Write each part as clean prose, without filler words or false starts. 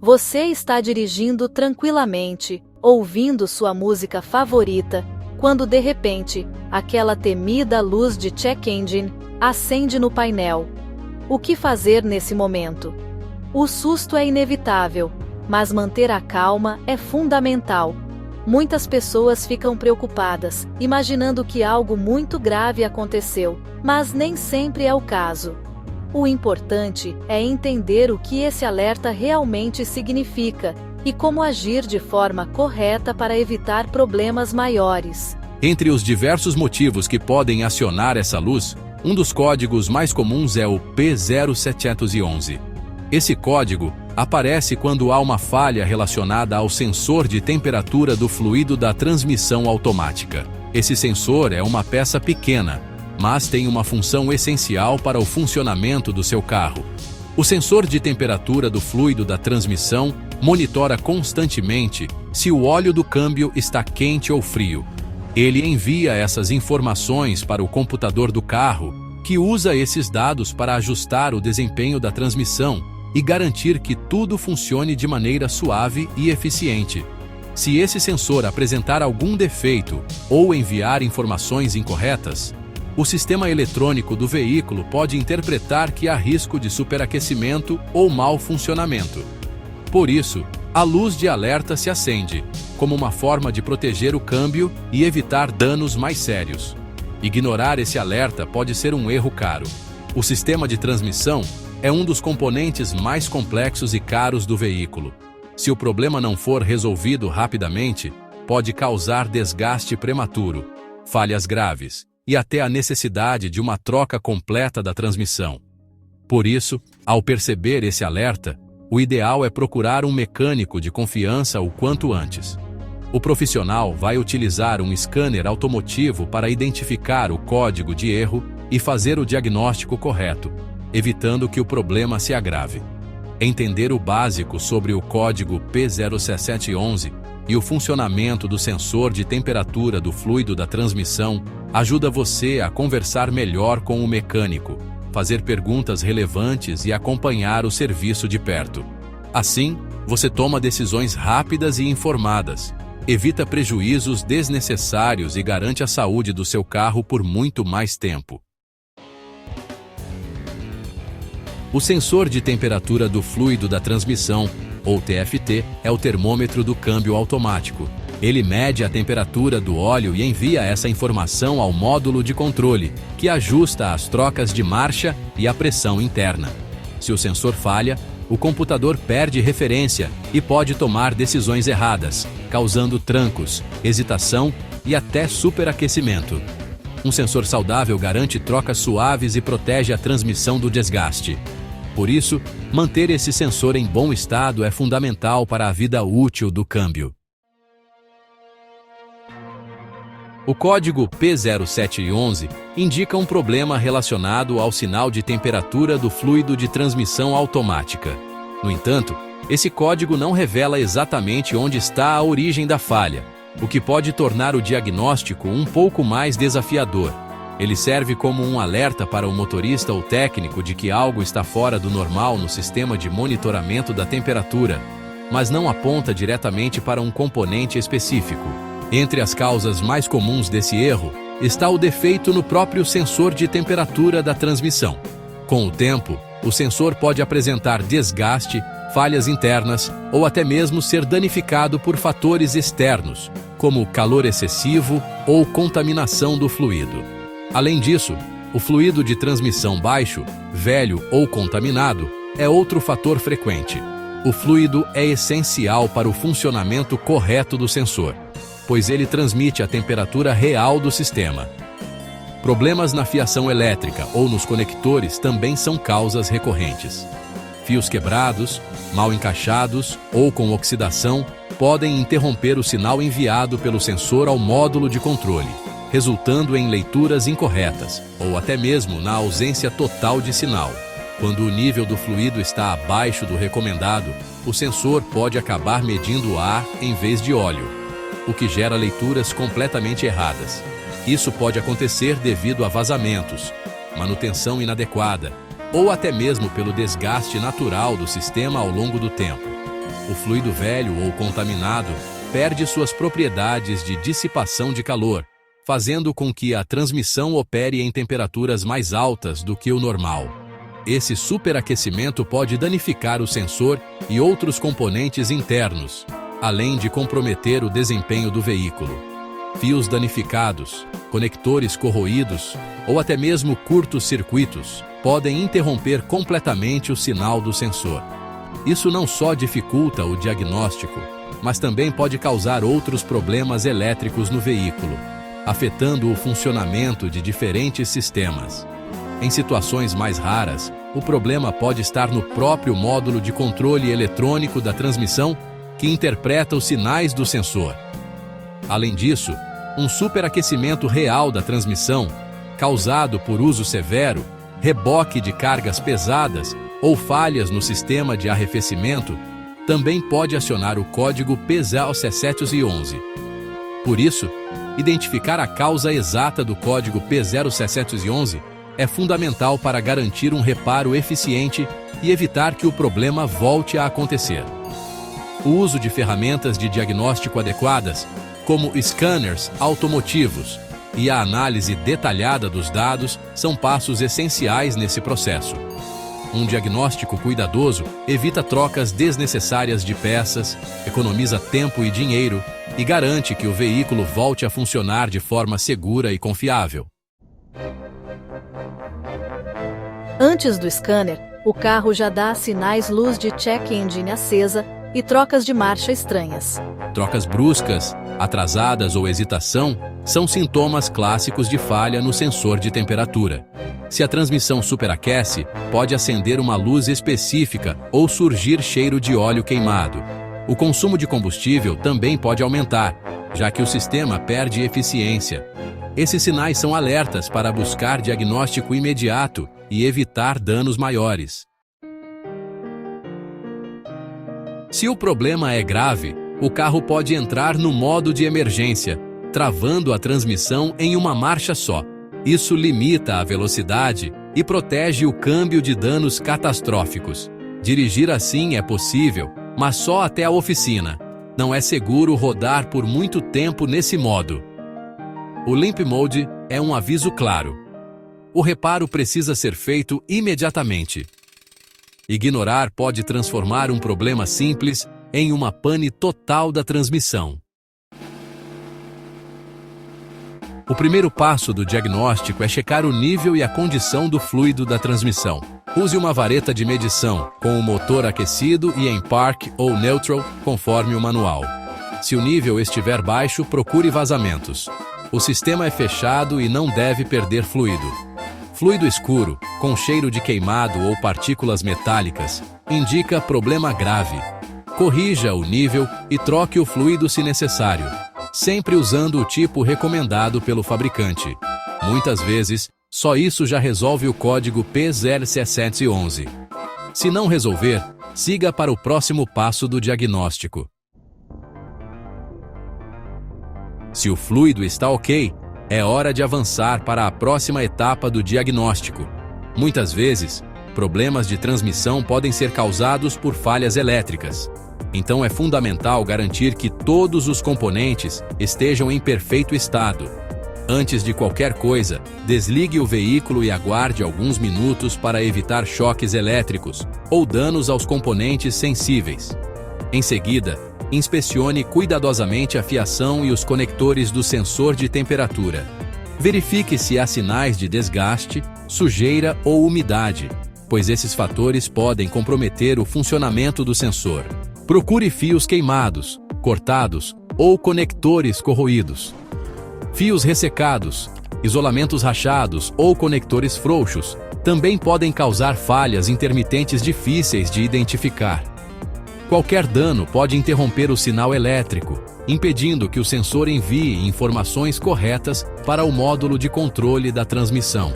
Você está dirigindo tranquilamente, ouvindo sua música favorita, quando de repente, aquela temida luz de check engine acende no painel. O que fazer nesse momento? O susto é inevitável, mas manter a calma é fundamental. Muitas pessoas ficam preocupadas, imaginando que algo muito grave aconteceu, mas nem sempre é o caso. O importante é entender o que esse alerta realmente significa e como agir de forma correta para evitar problemas maiores. Entre os diversos motivos que podem acionar essa luz, um dos códigos mais comuns é o P0711. Esse código aparece quando há uma falha relacionada ao sensor de temperatura do fluido da transmissão automática. Esse sensor é uma peça pequena, mas tem uma função essencial para o funcionamento do seu carro. O sensor de temperatura do fluido da transmissão monitora constantemente se o óleo do câmbio está quente ou frio. Ele envia essas informações para o computador do carro, que usa esses dados para ajustar o desempenho da transmissão e garantir que tudo funcione de maneira suave e eficiente. Se esse sensor apresentar algum defeito ou enviar informações incorretas, o sistema eletrônico do veículo pode interpretar que há risco de superaquecimento ou mau funcionamento. Por isso, a luz de alerta se acende, como uma forma de proteger o câmbio e evitar danos mais sérios. Ignorar esse alerta pode ser um erro caro. O sistema de transmissão é um dos componentes mais complexos e caros do veículo. Se o problema não for resolvido rapidamente, pode causar desgaste prematuro, falhas graves e até a necessidade de uma troca completa da transmissão. Por isso, ao perceber esse alerta, o ideal é procurar um mecânico de confiança o quanto antes. O profissional vai utilizar um scanner automotivo para identificar o código de erro e fazer o diagnóstico correto, evitando que o problema se agrave. Entender o básico sobre o código P0711 e o funcionamento do sensor de temperatura do fluido da transmissão ajuda você a conversar melhor com o mecânico, fazer perguntas relevantes e acompanhar o serviço de perto. Assim, você toma decisões rápidas e informadas, evita prejuízos desnecessários e garante a saúde do seu carro por muito mais tempo. O sensor de temperatura do fluido da transmissão, ou TFT, é o termômetro do câmbio automático. Ele mede a temperatura do óleo e envia essa informação ao módulo de controle, que ajusta as trocas de marcha e a pressão interna. Se o sensor falha, o computador perde referência e pode tomar decisões erradas, causando trancos, hesitação e até superaquecimento. Um sensor saudável garante trocas suaves e protege a transmissão do desgaste. Por isso, manter esse sensor em bom estado é fundamental para a vida útil do câmbio. O código P0711 indica um problema relacionado ao sinal de temperatura do fluido de transmissão automática. No entanto, esse código não revela exatamente onde está a origem da falha, o que pode tornar o diagnóstico um pouco mais desafiador. Ele serve como um alerta para o motorista ou técnico de que algo está fora do normal no sistema de monitoramento da temperatura, mas não aponta diretamente para um componente específico. Entre as causas mais comuns desse erro está o defeito no próprio sensor de temperatura da transmissão. Com o tempo, o sensor pode apresentar desgaste, falhas internas ou até mesmo ser danificado por fatores externos, como calor excessivo ou contaminação do fluido. Além disso, o fluido de transmissão baixo, velho ou contaminado é outro fator frequente. O fluido é essencial para o funcionamento correto do sensor, pois ele transmite a temperatura real do sistema. Problemas na fiação elétrica ou nos conectores também são causas recorrentes. Fios quebrados, mal encaixados ou com oxidação podem interromper o sinal enviado pelo sensor ao módulo de controle, resultando em leituras incorretas ou até mesmo na ausência total de sinal. Quando o nível do fluido está abaixo do recomendado, o sensor pode acabar medindo ar em vez de óleo, o que gera leituras completamente erradas. Isso pode acontecer devido a vazamentos, manutenção inadequada ou até mesmo pelo desgaste natural do sistema ao longo do tempo. O fluido velho ou contaminado perde suas propriedades de dissipação de calor, fazendo com que a transmissão opere em temperaturas mais altas do que o normal. Esse superaquecimento pode danificar o sensor e outros componentes internos, além de comprometer o desempenho do veículo. Fios danificados, conectores corroídos ou até mesmo curtos-circuitos podem interromper completamente o sinal do sensor. Isso não só dificulta o diagnóstico, mas também pode causar outros problemas elétricos no veículo, afetando o funcionamento de diferentes sistemas. Em situações mais raras, o problema pode estar no próprio módulo de controle eletrônico da transmissão, que interpreta os sinais do sensor. Além disso, um superaquecimento real da transmissão, causado por uso severo, reboque de cargas pesadas ou falhas no sistema de arrefecimento, também pode acionar o código P0711. Por isso, identificar a causa exata do código P0711 é fundamental para garantir um reparo eficiente e evitar que o problema volte a acontecer. O uso de ferramentas de diagnóstico adequadas, como scanners automotivos, e a análise detalhada dos dados são passos essenciais nesse processo. Um diagnóstico cuidadoso evita trocas desnecessárias de peças, economiza tempo e dinheiro e garante que o veículo volte a funcionar de forma segura e confiável. Antes do scanner, o carro já dá sinais luz de check engine acesa e trocas de marcha estranhas. Trocas bruscas, atrasadas ou hesitação são sintomas clássicos de falha no sensor de temperatura. Se a transmissão superaquece, pode acender uma luz específica ou surgir cheiro de óleo queimado. O consumo de combustível também pode aumentar, já que o sistema perde eficiência. Esses sinais são alertas para buscar diagnóstico imediato e evitar danos maiores. Se o problema é grave, o carro pode entrar no modo de emergência, travando a transmissão em uma marcha só. Isso limita a velocidade e protege o câmbio de danos catastróficos. Dirigir assim é possível, mas só até a oficina. Não é seguro rodar por muito tempo nesse modo. O Limp Mode é um aviso claro. O reparo precisa ser feito imediatamente. Ignorar pode transformar um problema simples em uma pane total da transmissão. O primeiro passo do diagnóstico é checar o nível e a condição do fluido da transmissão. Use uma vareta de medição, com o motor aquecido e em park ou neutral, conforme o manual. Se o nível estiver baixo, procure vazamentos. O sistema é fechado e não deve perder fluido. Fluido escuro, com cheiro de queimado ou partículas metálicas, indica problema grave. Corrija o nível e troque o fluido se necessário, sempre usando o tipo recomendado pelo fabricante. Muitas vezes, só isso já resolve o código P0711. Se não resolver, siga para o próximo passo do diagnóstico. Se o fluido está ok, é hora de avançar para a próxima etapa do diagnóstico. Muitas vezes, problemas de transmissão podem ser causados por falhas elétricas. Então é fundamental garantir que todos os componentes estejam em perfeito estado. Antes de qualquer coisa, desligue o veículo e aguarde alguns minutos para evitar choques elétricos ou danos aos componentes sensíveis. Em seguida, inspecione cuidadosamente a fiação e os conectores do sensor de temperatura. Verifique se há sinais de desgaste, sujeira ou umidade, pois esses fatores podem comprometer o funcionamento do sensor. Procure fios queimados, cortados ou conectores corroídos. Fios ressecados, isolamentos rachados ou conectores frouxos também podem causar falhas intermitentes difíceis de identificar. Qualquer dano pode interromper o sinal elétrico, impedindo que o sensor envie informações corretas para o módulo de controle da transmissão.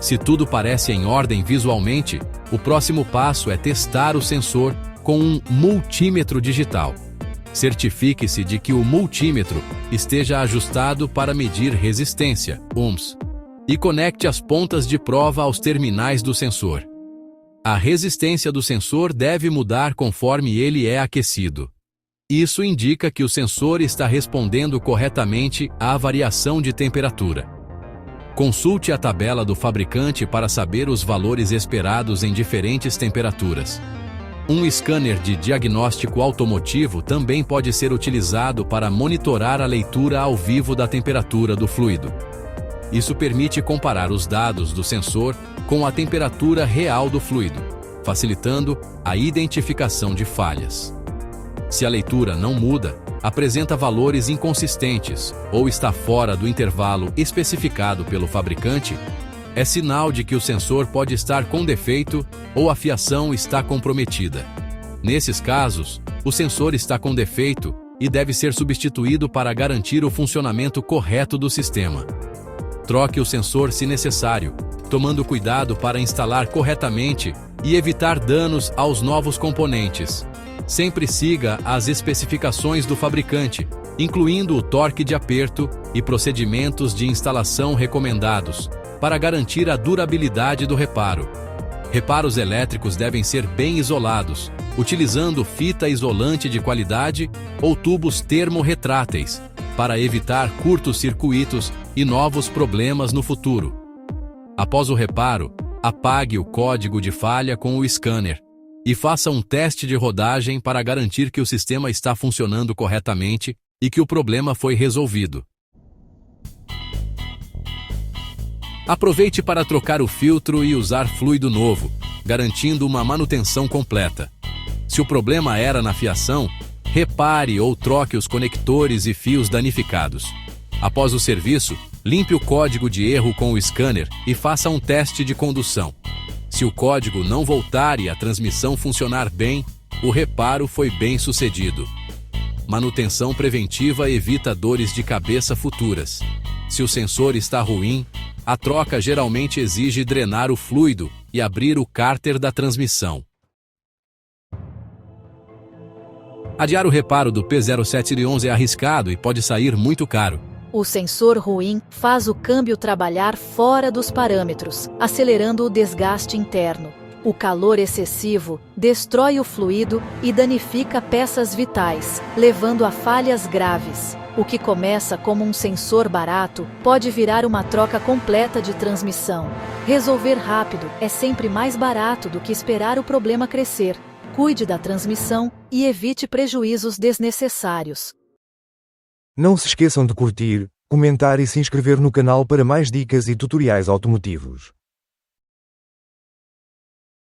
Se tudo parece em ordem visualmente, o próximo passo é testar o sensor com um multímetro digital. Certifique-se de que o multímetro esteja ajustado para medir resistência, ohms, e conecte as pontas de prova aos terminais do sensor. A resistência do sensor deve mudar conforme ele é aquecido. Isso indica que o sensor está respondendo corretamente à variação de temperatura. Consulte a tabela do fabricante para saber os valores esperados em diferentes temperaturas. Um scanner de diagnóstico automotivo também pode ser utilizado para monitorar a leitura ao vivo da temperatura do fluido. Isso permite comparar os dados do sensor com a temperatura real do fluido, facilitando a identificação de falhas. Se a leitura não muda, apresenta valores inconsistentes ou está fora do intervalo especificado pelo fabricante, é sinal de que o sensor pode estar com defeito ou a fiação está comprometida. Nesses casos, o sensor está com defeito e deve ser substituído para garantir o funcionamento correto do sistema. Troque o sensor se necessário, tomando cuidado para instalar corretamente e evitar danos aos novos componentes. Sempre siga as especificações do fabricante, incluindo o torque de aperto e procedimentos de instalação recomendados, para garantir a durabilidade do reparo. Reparos elétricos devem ser bem isolados, utilizando fita isolante de qualidade ou tubos termorretráteis, para evitar curtos-circuitos e novos problemas no futuro. Após o reparo, apague o código de falha com o scanner e faça um teste de rodagem para garantir que o sistema está funcionando corretamente e que o problema foi resolvido. Aproveite para trocar o filtro e usar fluido novo, garantindo uma manutenção completa. Se o problema era na fiação, repare ou troque os conectores e fios danificados. Após o serviço, limpe o código de erro com o scanner e faça um teste de condução. Se o código não voltar e a transmissão funcionar bem, o reparo foi bem sucedido. Manutenção preventiva evita dores de cabeça futuras. Se o sensor está ruim, a troca geralmente exige drenar o fluido e abrir o cárter da transmissão. Adiar o reparo do P0711 é arriscado e pode sair muito caro. O sensor ruim faz o câmbio trabalhar fora dos parâmetros, acelerando o desgaste interno. O calor excessivo destrói o fluido e danifica peças vitais, levando a falhas graves. O que começa como um sensor barato pode virar uma troca completa de transmissão. Resolver rápido é sempre mais barato do que esperar o problema crescer. Cuide da transmissão e evite prejuízos desnecessários. Não se esqueçam de curtir, comentar e se inscrever no canal para mais dicas e tutoriais automotivos.